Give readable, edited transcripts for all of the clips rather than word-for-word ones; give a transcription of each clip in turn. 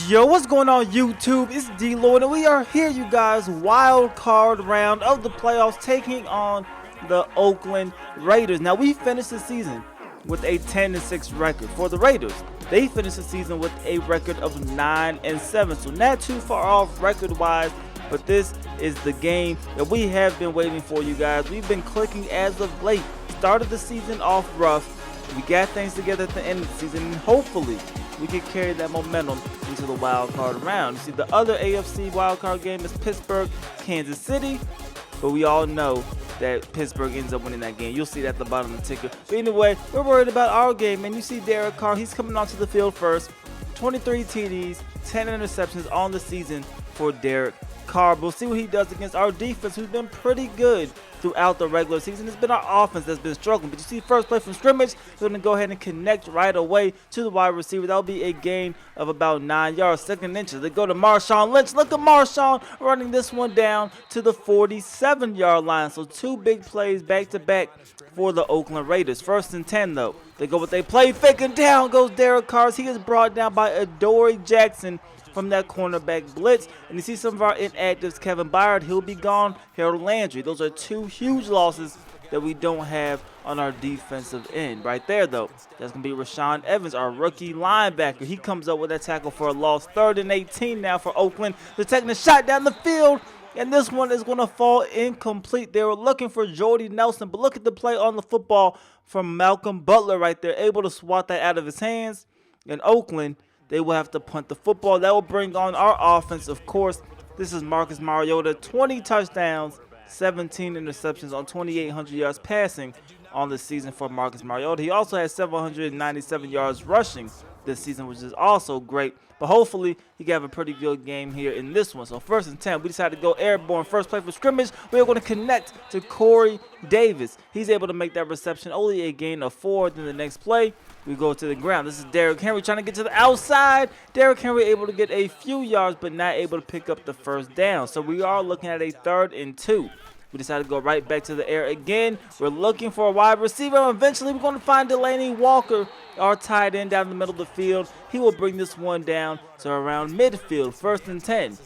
Yo, what's going on YouTube? It's DLloyd and we are here, you guys. Wild card round of the playoffs, taking on the Oakland Raiders. Now, we finished the season with a 10-6 record. For the Raiders, they finished the season with a record of 9-7. So not too far off record-wise, but this is the game that we have been waiting for, you guys. We've been clicking as of late. Started the season off rough. We got things together at the end of the season, and hopefully we can carry that momentum into the wild card round. You see, the other AFC wild card game is Pittsburgh, Kansas City, but we all know that Pittsburgh ends up winning that game. You'll see that at the bottom of the ticker. But anyway, we're worried about our game, and you see Derek Carr, he's coming onto the field first. 23 TDs, 10 interceptions on the season for Derek Carr. We'll see what he does against our defense, who's been pretty good throughout the regular season. It's been our offense that's been struggling. But you see, first play from scrimmage, we're going to go ahead and connect right away to the wide receiver. That'll be a gain of about 9 yards, second inches. They go to Marshawn Lynch. Look at Marshawn running this one down to the 47-yard line. So two big plays back-to-back for the Oakland Raiders. First and 10, though. They go with a play fake, and down goes Derek Carr. He is brought down by Adoree Jackson from that cornerback blitz. And you see some of our inactives, Kevin Byard, he'll be gone. Harold Landry. Those are two huge losses that we don't have on our defensive end. Right there, though, that's going to be Rashaan Evans, our rookie linebacker. He comes up with that tackle for a loss. 3rd and 18 now for Oakland. They're taking a shot down the field, and this one is going to fall incomplete. They were looking for Jordy Nelson, but look at the play on the football from Malcolm Butler right there, able to swat that out of his hands. In Oakland, they will have to punt the football. That will bring on our offense, of course. This is Marcus Mariota, 20 touchdowns, 17 interceptions on 2,800 yards passing on the season for Marcus Mariota. He also has 797 yards rushing this season, which is also great. But hopefully, he can have a pretty good game here in this one. So 1st and 10, we decided to go airborne. First play for scrimmage, we are going to connect to Corey Davis. He's able to make that reception, only a gain of 4. Then the next play, we go to the ground. This is Derrick Henry trying to get to the outside. Derrick Henry able to get a few yards, but not able to pick up the first down. So we are looking at a 3rd and 2. We decided to go right back to the air again. We're looking for a wide receiver. And eventually, we're going to find Delanie Walker, our tight end, down the middle of the field. He will bring this one down to around midfield. 1st and 10.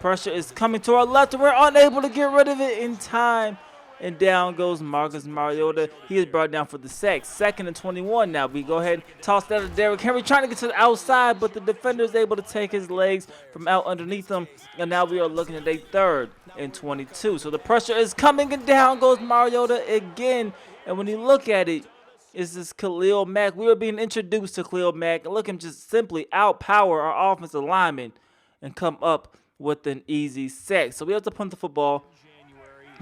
Pressure is coming to our left, and we're unable to get rid of it in time. And down goes Marcus Mariota. He is brought down for the sack. 2nd and 21 now. We go ahead and toss that to Derrick Henry, trying to get to the outside, but the defender is able to take his legs from out underneath him. And now we are looking at a 3rd and 22. So the pressure is coming, and down goes Mariota again. And when you look at it, it's this Khalil Mack. We are being introduced to Khalil Mack. And look at him just simply outpower our offensive lineman and come up with an easy sack. So we have to punt the football.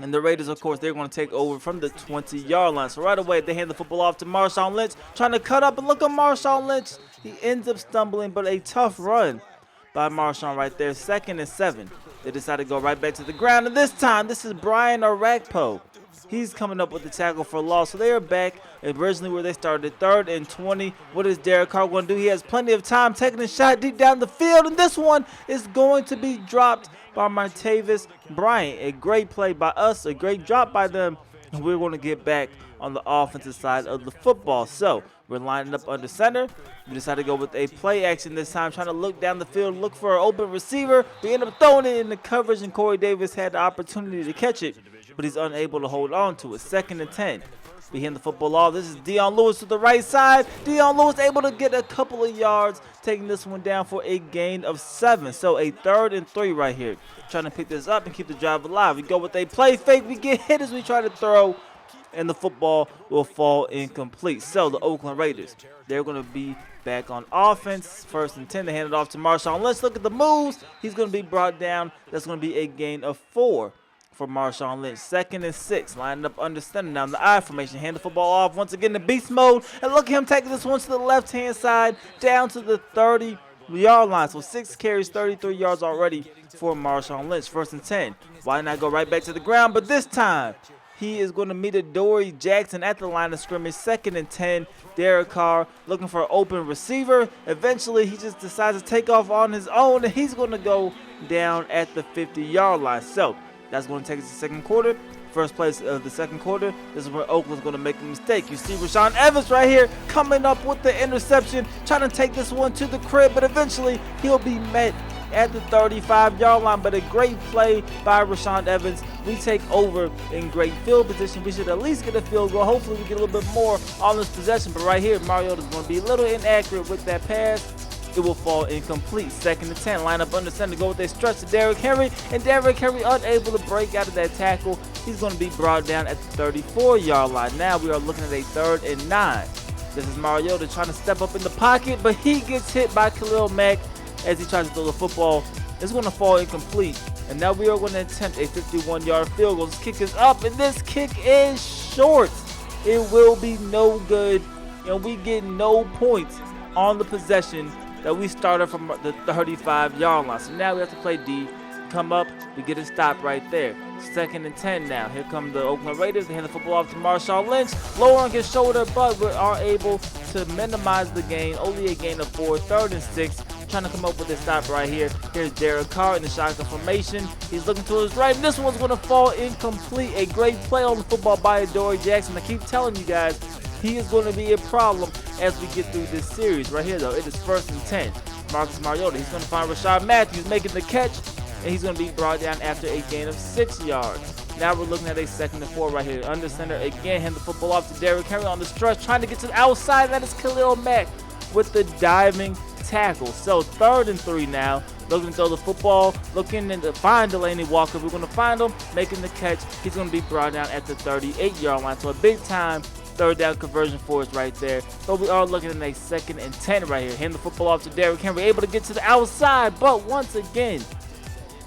And the Raiders, of course, they're going to take over from the 20-yard line. So right away, they hand the football off to Marshawn Lynch, trying to cut up. And look at Marshawn Lynch. He ends up stumbling, but a tough run by Marshawn right there. 2nd and 7. They decide to go right back to the ground. And this time, this is Brian Orakpo. He's coming up with the tackle for loss. So they are back originally where they started. 3rd and 20. What is Derek Carr going to do? He has plenty of time, taking a shot deep down the field. And this one is going to be dropped by Martavis Bryant. A great play by us, a great drop by them. And we're going to get back on the offensive side of the football. So we're lining up under center. We decided to go with a play action this time, trying to look down the field, look for an open receiver. We end up throwing it in the coverage, and Corey Davis had the opportunity to catch it, but he's unable to hold on to it. 2nd and 10. We hand the football off. This is Dion Lewis to the right side. Dion Lewis able to get a couple of yards, taking this one down for a gain of 7. So a 3rd and 3 right here. Trying to pick this up and keep the drive alive. We go with a play fake. We get hit as we try to throw, and the football will fall incomplete. So the Oakland Raiders, they're going to be back on offense. 1st and 10. They hand it off to Marshawn. Let's look at the moves. He's going to be brought down. That's going to be a gain of 4. For Marshawn Lynch. 2nd and 6, lining up under center. Now in the I formation, hand the football off once again to beast mode. And look at him taking this one to the left-hand side, down to the 30-yard line. So 6 carries, 33 yards already for Marshawn Lynch. 1st and 10. Why not go right back to the ground? But this time, he is going to meet Adoree Jackson at the line of scrimmage. 2nd and 10. Derek Carr looking for an open receiver. Eventually, he just decides to take off on his own, and he's going to go down at the 50-yard line. So that's going to take us to the 2nd quarter. first place of the second quarter, this is where Oakland's going to make a mistake. You see Rashaan Evans right here coming up with the interception, trying to take this one to the crib, but eventually he'll be met at the 35-yard line. But a great play by Rashaan Evans. We take over in great field position. We should at least get a field goal. Hopefully we get a little bit more on this possession. But right here, Mariota's going to be a little inaccurate with that pass. It will fall incomplete. 2nd and 10. Line up under center. Go with a stretch to Derrick Henry. And Derrick Henry unable to break out of that tackle. He's going to be brought down at the 34-yard line. Now we are looking at a 3rd and 9. This is Mariota trying to step up in the pocket, but he gets hit by Khalil Mack as he tries to throw the football. It's going to fall incomplete. And now we are going to attempt a 51-yard field goal. This kick is up, and this kick is short. It will be no good, and we get no points on the possession that we started from the 35-yard line. So now we have to play D. Come up, we get a stop right there. 2nd and 10 now. Here come the Oakland Raiders. They hand the football off to Marshawn Lynch. Lowering his shoulder, but we are able to minimize the gain. Only a gain of 4. 3rd and 6. Trying to come up with a stop right here. Here's Derek Carr in the shotgun formation. He's looking to his right, and this one's going to fall incomplete. A great play on the football by Adoree Jackson. I keep telling you guys, he is going to be a problem as we get through this series. Right here, though, it is 1st and 10. Marcus Mariota, he's going to find Rashard Matthews making the catch, and he's going to be brought down after a gain of 6 yards. Now we're looking at a 2nd and 4 right here. Under center again, hand the football off to Derrick Henry on the stretch, trying to get to the outside. That is Khalil Mack with the diving tackle. So 3rd and 3 now. Looking to throw the football, looking to find Delaney Walker. We're going to find him making the catch. He's going to be brought down at the 38-yard line. So a big time 3rd down conversion for us right there. But we are looking at a 2nd and 10 right here. Hand the football off to Derrick Henry, able to get to the outside, but once again,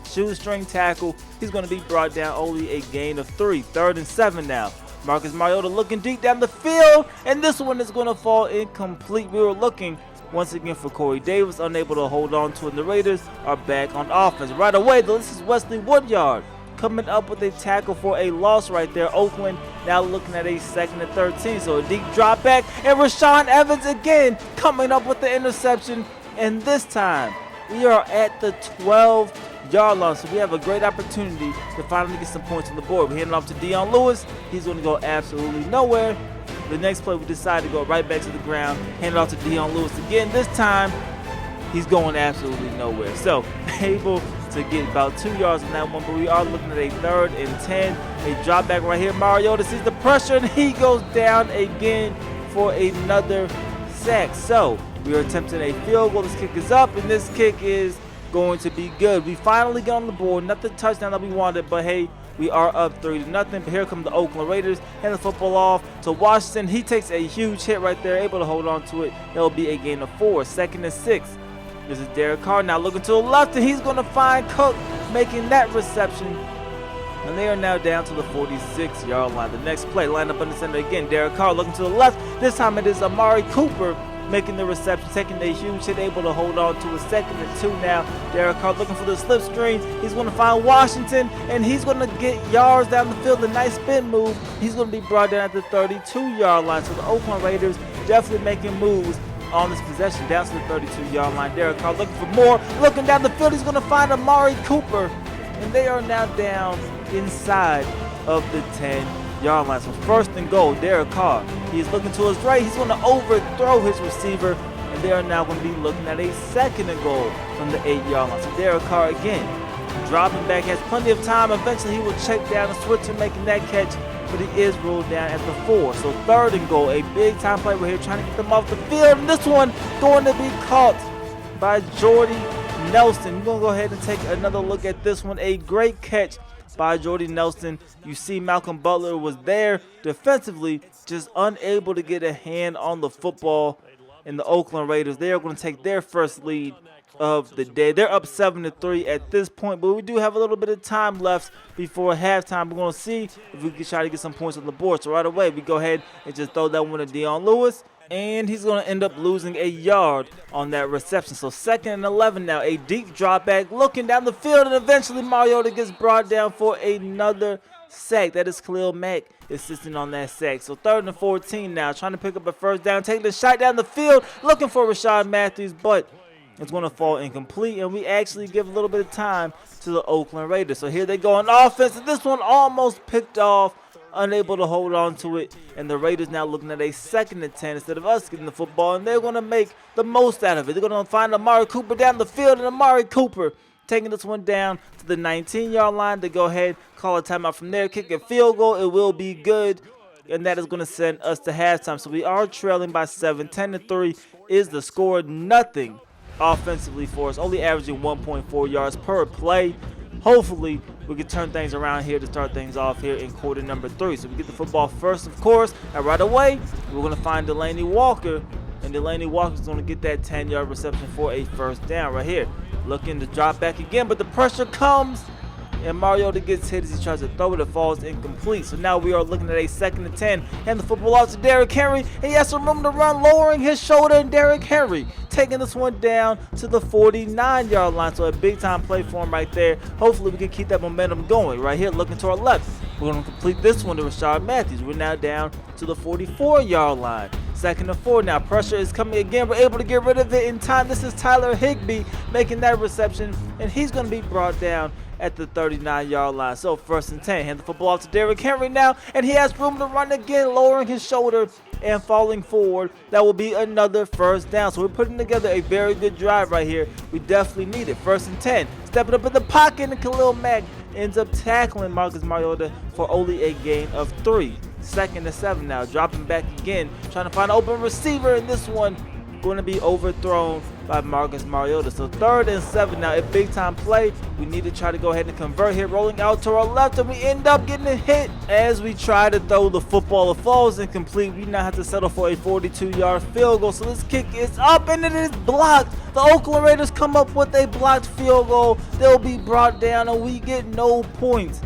shoestring tackle. He's going to be brought down, only a gain of 3. 3rd and 7 now. Marcus Mariota looking deep down the field, and this one is going to fall incomplete. We were looking once again for Corey Davis, unable to hold on to it. And the Raiders are back on offense. Right away, though, this is Wesley Woodyard coming up with a tackle for a loss right there. Oakland now looking at a 2nd and 13. So a deep drop back, and Rashaan Evans again coming up with the interception. And this time, we are at the 12-yard line. So we have a great opportunity to finally get some points on the board. We hand it off to Dion Lewis. He's going to go absolutely nowhere. The next play, we decide to go right back to the ground, hand it off to Dion Lewis again. This time, he's going absolutely nowhere. So, able to get about 2 yards on that one, but we are looking at a 3rd and 10. A drop back right here. Mariota sees the pressure, and he goes down again for another sack. So, we are attempting a field goal. This kick is up, and this kick is going to be good. We finally get on the board. Not the touchdown that we wanted, but hey, we are up 3-0. But here come the Oakland Raiders. Hand the football off to Washington. He takes a huge hit right there, able to hold on to it. It'll be a gain of 4. 2nd and 6. This is Derek Carr now looking to the left, and he's going to find Cook making that reception. And they are now down to the 46-yard line. The next play, line up under center again. Derek Carr looking to the left. This time it is Amari Cooper making the reception, taking a huge hit, able to hold on to a 2nd and 2 now. Derek Carr looking for the slip screen. He's going to find Washington, and he's going to get yards down the field. A nice spin move. He's going to be brought down at the 32-yard line. So the Oakland Raiders definitely making moves on this possession down to the 32-yard line. Derek Carr looking for more. Looking down the field, he's going to find Amari Cooper, and they are now down inside of the 10-yard line. So 1st and goal, Derek Carr. He's looking to his right. He's going to overthrow his receiver, and they are now going to be looking at a 2nd and goal from the 8-yard line. So Derek Carr again, dropping back, has plenty of time. Eventually he will check down the switcher, making that catch, but he is ruled down at the 4. So 3rd and goal, a big time play. We're here trying to get them off the field, and this one going to be caught by Jordy Nelson. We're going to go ahead and take another look at this one. A great catch by Jordy Nelson. You see Malcolm Butler was there defensively, just unable to get a hand on the football. And the Oakland Raiders, they are going to take their first lead of the day. They're up 7-3 at this point, but we do have a little bit of time left before halftime. We're going to see if we can try to get some points on the board. So right away, we go ahead and just throw that one to Dion Lewis, and he's going to end up losing a yard on that reception. So 2nd and 11 now, a deep drop back, looking down the field, and eventually Mariota gets brought down for another sack. That is Khalil Mack assisting on that sack. So 3rd and 14 now, trying to pick up a 1st down, taking the shot down the field, looking for Rashard Matthews, but It's going to fall incomplete, and we actually give a little bit of time to the Oakland Raiders. So here they go on offense, and this one almost picked off, unable to hold on to it, and the Raiders now looking at a 2nd and 10 instead of us getting the football, and they're going to make the most out of it. They're going to find Amari Cooper down the field, and Amari Cooper taking this one down to the 19-yard line. They go ahead, call a timeout from there, kick a field goal. It will be good, and that is going to send us to halftime. So we are trailing by 7. 10-3 is the score. Nothing offensively for us, only averaging 1.4 yards per play. Hopefully, we can turn things around here to start things off here in quarter number 3. So we get the football first, of course, and right away, we're going to find Delanie Walker, and Delanie Walker's going to get that 10-yard reception for a first down right here. Looking to drop back again, but the pressure comes, and Mariota gets hit as he tries to throw it. It falls incomplete. So now we are looking at a 2nd and 10, and the football off to Derrick Henry, and he has some room to run, lowering his shoulder, and Derrick Henry taking this one down to the 49-yard line. So a big-time play for him right there. Hopefully we can keep that momentum going. Right here, looking to our left, we're going to complete this one to Rashard Matthews. We're now down to the 44-yard line. 2nd and 4 now. Pressure is coming again. We're able to get rid of it in time. This is Tyler Higbee making that reception, and he's going to be brought down at the 39-yard line. So 1st and 10. Hand the football off to Derrick Henry now, and he has room to run again, lowering his shoulder and falling forward. That will be another first down. So we're putting together a very good drive right here. We definitely need it. 1st and 10. Stepping up in the pocket, and Khalil Mack ends up tackling Marcus Mariota for only a gain of 3. 2nd and 7 now. Dropping back again, trying to find an open receiver, and this one going to be overthrown by Marcus Mariota. So 3rd and 7 now, a big time play. We need to try to go ahead and convert here, rolling out to our left, and we end up getting a hit as we try to throw the football. It falls incomplete. We now have to settle for a 42-yard field goal. So this kick is up, and it is blocked. The Oakland Raiders come up with a blocked field goal. They'll be brought down, and we get no points.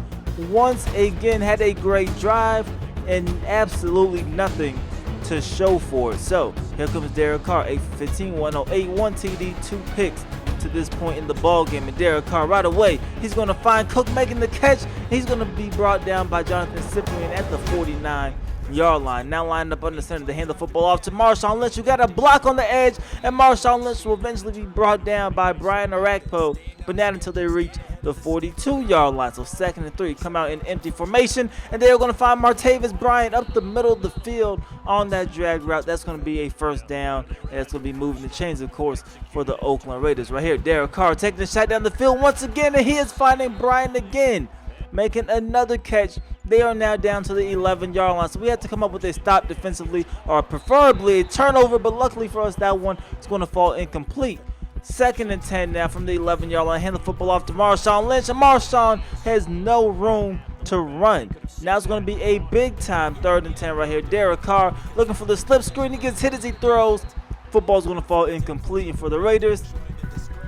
Once again, had a great drive and absolutely nothing to show for it. So here comes Derek Carr, 8-for-15, 108, 1 TD, 2 picks to this point in the ball game. And Derek Carr right away, he's going to find Cook making the catch. He's going to be brought down by Jonathan Cyprian at the 49-yard line. Now lined up under center to hand the football off to Marshawn Lynch. You got a block on the edge, and Marshawn Lynch will eventually be brought down by Brian Orakpo, but not until they reach the 42-yard line. So 2nd and 3, come out in empty formation, and they're going to find Martavis Bryant up the middle of the field on that drag route. That's going to be a first down, and that's going to be moving the chains, of course, for the Oakland Raiders. Right here, Derek Carr taking a shot down the field once again, and he is finding Bryant again, making another catch. They are now down to the 11-yard line, so we have to come up with a stop defensively, or preferably a turnover, but luckily for us, that one is going to fall incomplete. 2nd and 10 now from the 11-yard line. Hand the football off to Marshawn Lynch, and Marshawn has no room to run. Now it's going to be a big-time 3rd and 10 right here. Derek Carr looking for the slip screen. He gets hit as he throws. Football's going to fall incomplete, and for the Raiders,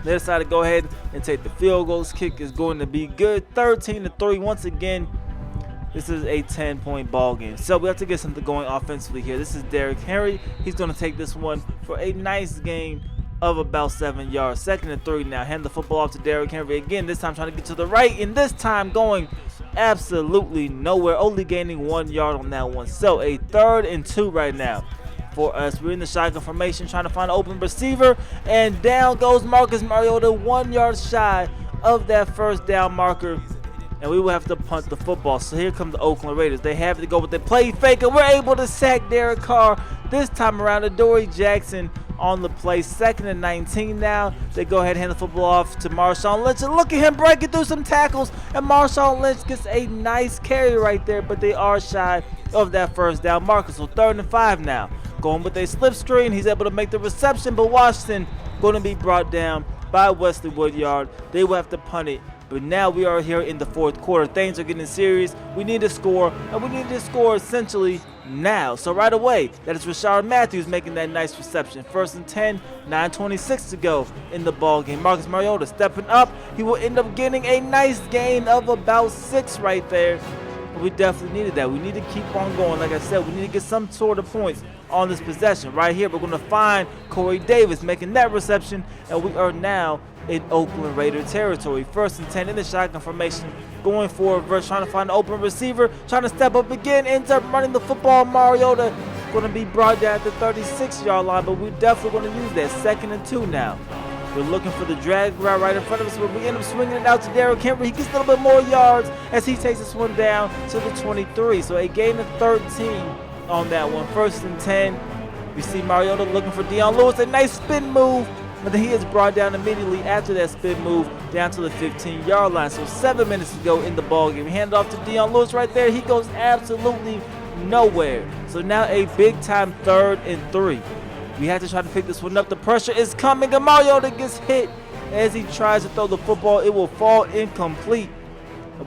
they decide to go ahead and take the field goal. This kick is going to be good. 13-3 once again. This is a 10-point ball game. So we have to get something going offensively here. This is Derrick Henry. He's going to take this one for a nice gain of about 7 yards. 2nd and 3 now. Hand the football off to Derrick Henry again. This time trying to get to the right, and this time going absolutely nowhere. Only gaining 1 yard on that one. So a 3rd and 2 right now for us. We're in the shotgun formation trying to find an open receiver, and down goes Marcus Mariota, 1 yard shy of that first down marker, and we will have to punt the football. So here come the Oakland Raiders. They have to go with the play fake, and we're able to sack Derek Carr this time around. Adoree Jackson on the play. 2nd and 19 now. They go ahead and hand the football off to Marshawn Lynch, and look at him breaking through some tackles, and Marshawn Lynch gets a nice carry right there, but they are shy of that first down marker. So 3rd and 5 now. Going with a slip screen. He's able to make the reception, but Washington going to be brought down by Wesley Woodyard. They will have to punt it. But now we are here in the 4th quarter. Things are getting serious. We need to score, and we need to score essentially now. So right away, that is Rashard Matthews making that nice reception. 1st and 10, 9:26 to go in the ball game. Marcus Mariota stepping up. He will end up getting a nice gain of about 6 right there. But we definitely needed that. We need to keep on going. Like I said, we need to get some sort of points on this possession. Right here, we're going to find Corey Davis making that reception, and we are now in Oakland Raider territory. 1st and 10 in the shotgun formation, going for a reverse, trying to find an open receiver, trying to step up again, ends up running the football. Mariota going to be brought down at the 36-yard line, but we're definitely going to use that. 2nd and 2 now. We're looking for the drag route right in front of us, but we end up swinging it out to Derrick Henry. He gets a little bit more yards as he takes this one down to the 23. So a gain of 13 on that one. 1st and 10. We see Mariota looking for Dion Lewis. A nice spin move, but then he is brought down immediately after that spin move down to the 15-yard line. So 7 minutes to go in the ballgame. We hand it off to Dion Lewis right there. He goes absolutely nowhere. So now a big-time 3rd and 3. We have to try to pick this one up. The pressure is coming, and Mariota gets hit as he tries to throw the football. It will fall incomplete.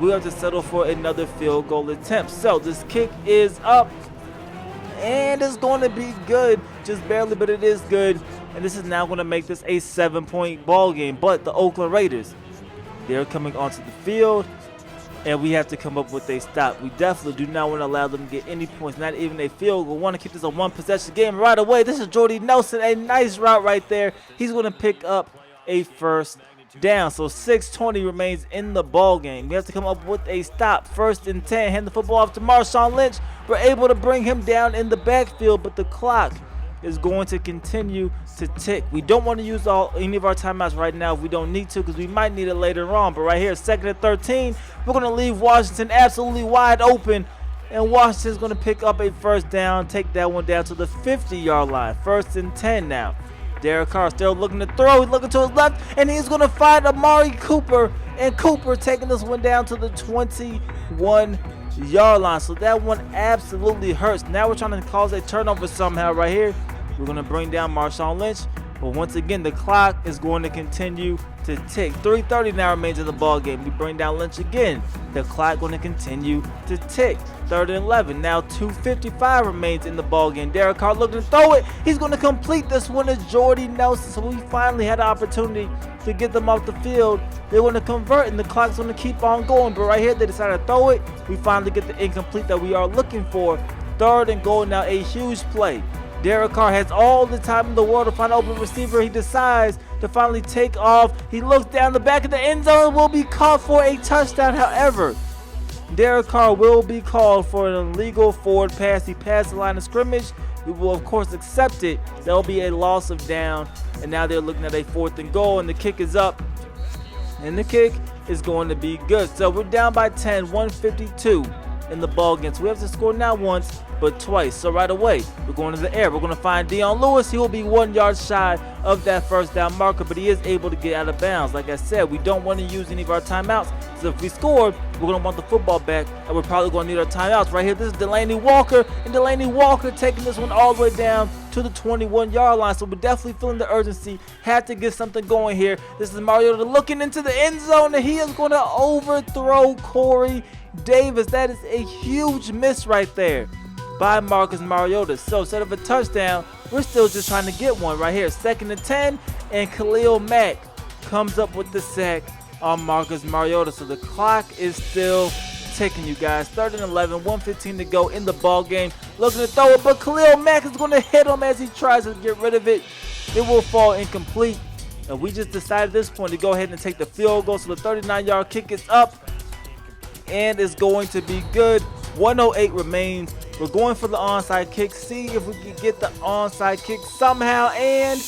We have to settle for another field goal attempt. So this kick is up, and it's going to be good. Just barely, but it is good. And this is now going to make this a 7-point ball game. But the Oakland Raiders, they're coming onto the field, and we have to come up with a stop. We definitely do not want to allow them to get any points, not even a field goal. We want to keep this a one-possession game right away. This is Jordy Nelson, a nice route right there. He's going to pick up a 1st down. So 6:20 remains in the ball game. We have to come up with a stop. 1st and 10. Hand the football off to Marshawn Lynch. We're able to bring him down in the backfield, but the clock is going to continue to tick. We don't want to use any of our timeouts right now if we don't need to, because we might need it later on. But right here, 2nd and 13, we're going to leave Washington absolutely wide open, and Washington's going to pick up a 1st down, take that one down to the 50-yard line. 1st and 10 now. Derek Carr still looking to throw. He's looking to his left, and he's going to find Amari Cooper, and Cooper taking this one down to the 21-yard line. So that one absolutely hurts. Now we're trying to cause a turnover somehow right here. We're going to bring down Marshawn Lynch, but once again, the clock is going to continue to tick. 3:30 now remains in the ball game. We bring down Lynch again. The clock going to continue to tick. 3rd and 11. Now 2:55 remains in the ball game. Derek Carr looking to throw it. He's going to complete this one to Jordy Nelson. So we finally had an opportunity to get them off the field. They want to convert, and the clock's going to keep on going. But right here, they decided to throw it. We finally get the incomplete that we are looking for. 3rd and goal now, a huge play. Derek Carr has all the time in the world to find an open receiver. He decides to finally take off. He looks down the back of the end zone and will be caught for a touchdown. However, Derek Carr will be called for an illegal forward pass. He passed the line of scrimmage. We will, of course, accept it. There will be a loss of down. And now they're looking at a 4th and goal, and the kick is up. And the kick is going to be good. So we're down by 10, 152 in the ball game. So we have to score not once, but twice. So right away, we're going to the air. We're going to find Dion Lewis. He will be 1 yard shy of that 1st down marker, but he is able to get out of bounds. Like I said, we don't want to use any of our timeouts. So if we scored, we're going to want the football back, and we're probably going to need our timeouts. Right here, this is Delaney Walker, and Delaney Walker taking this one all the way down to the 21-yard line. So we're definitely feeling the urgency. Have to get something going here. This is Mariota looking into the end zone, and he is going to overthrow Corey Davis. That is a huge miss right there by Marcus Mariota. So instead of a touchdown, we're still just trying to get one right here. 2nd and 10, and Khalil Mack comes up with the sack on Marcus Mariota. So the clock is still ticking, you guys. 3rd and 11, 1:15 to go in the ball game. Looking to throw it, but Khalil Mack is going to hit him as he tries to get rid of it. It will fall incomplete. And we just decided at this point to go ahead and take the field goal. So the 39-yard kick is up, and it's going to be good. 1:08 remains. We're going for the onside kick. See if we can get the onside kick somehow, and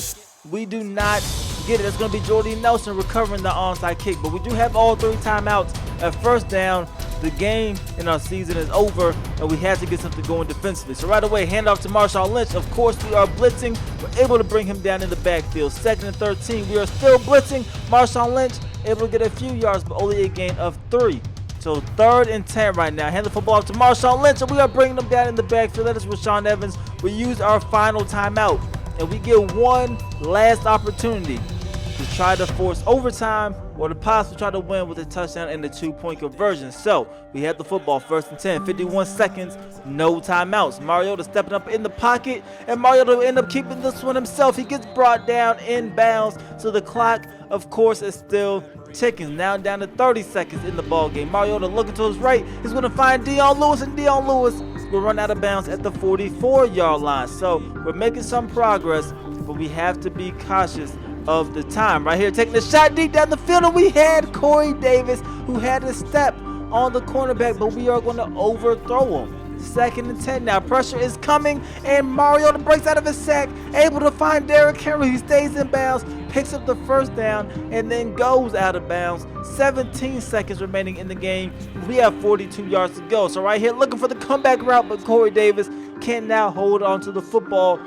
we do not get it. It's going to be Jordy Nelson recovering the onside kick, but we do have all 3 timeouts. At 1st down, the game in our season is over, and we have to get something going defensively. So right away, handoff to Marshawn Lynch. Of course, we are blitzing. We're able to bring him down in the backfield. 2nd and 13, we are still blitzing. Marshawn Lynch able to get a few yards, but only a gain of 3. So 3rd and 10 right now. Hand the football off to Marshawn Lynch, and we are bringing them down in the backfield. That is Rashaan Evans. We use our final timeout, and we get one last opportunity to try to force overtime or to possibly try to win with a touchdown and the 2-point conversion. So we have the football, 1st and 10, 51 seconds, no timeouts. Mariota stepping up in the pocket, and Mariota will end up keeping this one himself. He gets brought down in bounds, so the clock, of course, is still ticking. Now down to 30 seconds in the ball game. Mariota looking to his right. He's going to find Dion Lewis, and Dion Lewis will run out of bounds at the 44-yard line. So we're making some progress, but we have to be cautious of the time. Right here, taking the shot deep down the field, and we had Corey Davis, who had a step on the cornerback, but we are going to overthrow him. 2nd and 10 now. Pressure is coming, and Mariota breaks out of his sack, able to find Derrick Henry. He stays in bounds, picks up the first down, and then goes out of bounds. 17 seconds remaining in the game. We have 42 yards to go. So right here, looking for the comeback route, but Corey Davis can now hold on to the football.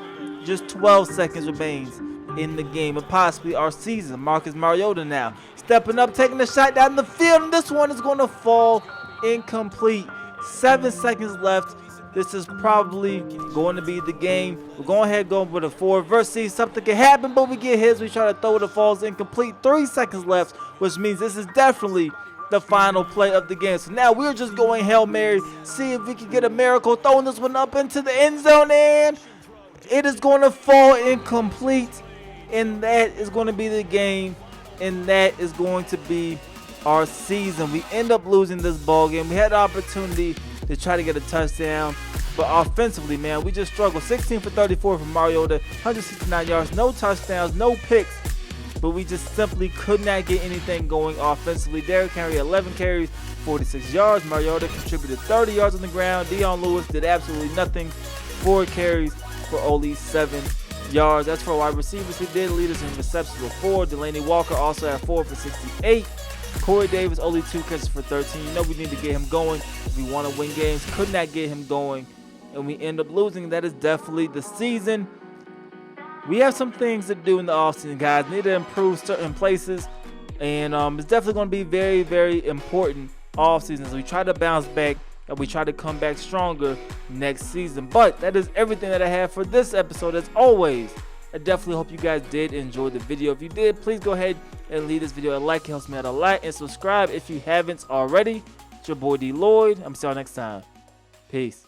Just 12 seconds remains in the game and possibly our season. Marcus Mariota now stepping up, taking the shot down the field, and this one is going to fall incomplete. 7 seconds left. This is probably going to be the game. We're going ahead going with a forward verse. See, something can happen, but we get his. We try to throw it, it falls incomplete. 3 seconds left, which means this is definitely the final play of the game. So now we're just going Hail Mary, see if we can get a miracle, throwing this one up into the end zone, and it is going to fall incomplete. And that is going to be the game, and that is going to be our season. We end up losing this ball game. We had the opportunity to try to get a touchdown, but offensively, man, we just struggled. 16 for 34 from Mariota, 169 yards, no touchdowns, no picks, but we just simply could not get anything going offensively. Derrick Henry, 11 carries, 46 yards. Mariota contributed 30 yards on the ground. Dion Lewis did absolutely nothing, 4 carries for only 7 yards. That's for wide receivers. He did lead us in receptions with 4. Delaney Walker also had 4 for 68. Corey Davis only 2 catches for 13. You know we need to get him going if we want to win games. Could not get him going, and we end up losing. That is definitely the season. We have some things to do in the offseason, guys. Need to improve certain places, and it's definitely going to be very, very important offseason. So we try to bounce back, and we try to come back stronger next season. But that is everything that I have for this episode. As always, I definitely hope you guys did enjoy the video. If you did, please go ahead and leave this video a like. It helps me out a lot. And subscribe if you haven't already. It's your boy D Lloyd. I'm see y'all next time. Peace.